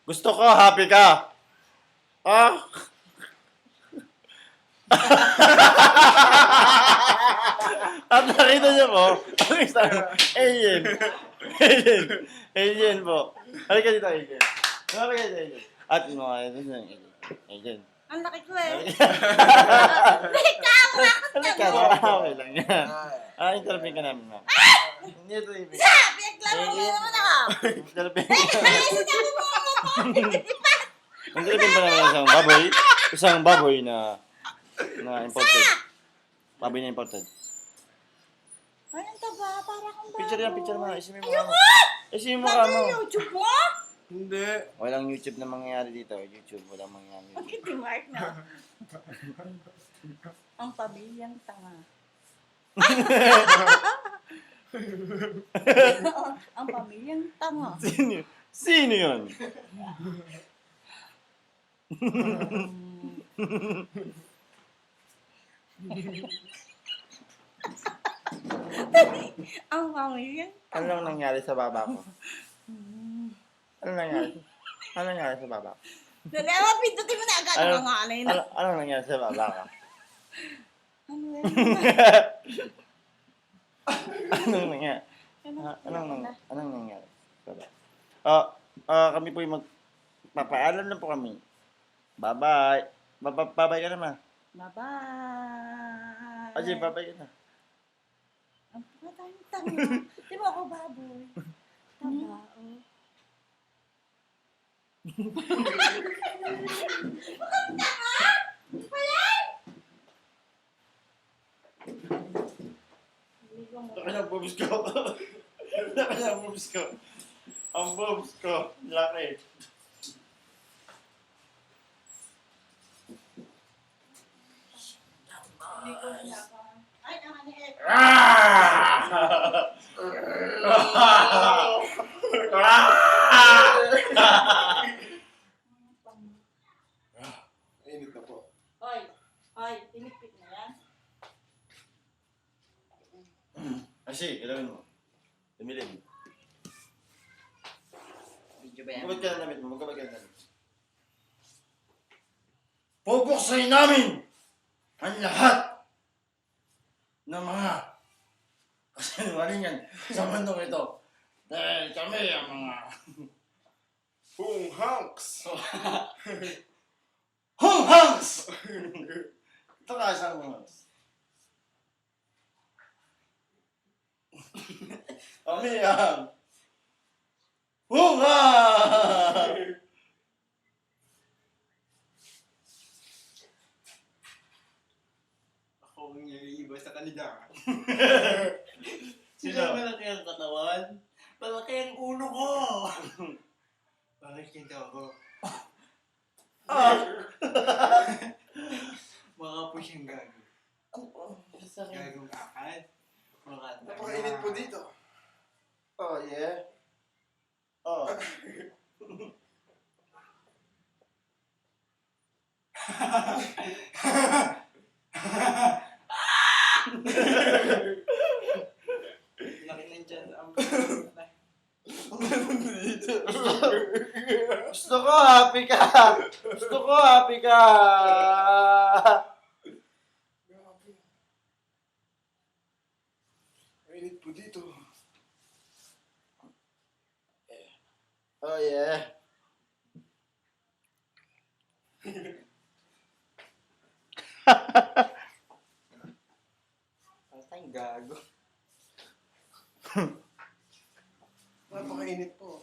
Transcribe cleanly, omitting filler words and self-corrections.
Gusto ko happy ka. Ah? At nakita niyo po, ang isang alien. Alien. Alien po. Halika dito, alien. Halika dito, alien. At yung mga alien. Alien. Ang laki ko eh. Halika, okay lang yan. Interview ka namin, ma'am. Hindi ito ibig. Pinaglaro mo naman ako. Interview Sinabi mo ako po. Interview pa namin isang baboy. Isang baboy na imported. Baboy na imported. Ay, ang taba. Para kang baboy. Picture yan, picture mo. Isipin mo Ayoko! mo. Isipin mo ka Bago mo. yung YouTube mo? Hindi. Walang YouTube na mangyayari dito. YouTube, walang mangyayari. Bakit di Mark na? Ang pamilyang tanga. Ang pamilyang tanga. Sino? Sino yun? Ang pamilyang Ano lang nangyari sa baba ko? Ano nangyari? Ano nangyari sa baba ko? Dali, pindutin mo na agad ang mga anay na. Ano nangyari sa baba ko? Ano yan? Anong nangyari? Anong nangyari? Kami po yung magpapaalam lang po kami. Bye-bye. Bye-bye ka naman. Bye-bye. Ajay, bye-bye ka na. Ang tanga. Di ba ako baboy? Taba, oh. Laki ng boobs ko. Laki ng boobs ko. Ang boobs ko. Laki. Ay, ang ano eh. Init na po. Hoy, tinipid na yan. Kasi, gawin mo. Tumilin. Video ba yan? Magkabad ka na damit mo. Magkabad ka na damit. Pupuksayin namin ang lahat ng mga kasinungalingan sa mundong ito. Dahil kami ang mga Boom hunks! Hunghungs! Ito ka isang hunghungs. Kami ang Hunghungs! Ako ang naiiba sa kanila. Sino? Sino malaki ang katawan? Malaki ang ulo ko! Bakit kinta ako? Baka po siyang gago. Gagong akad. Napakainit po dito. Oh, yeah. Oh. Laki ng dyan. Gusto ko happy ka. Gusto ko happy ka. Mainit po dito. Oh, yeah. Patay gago. Napakainit po.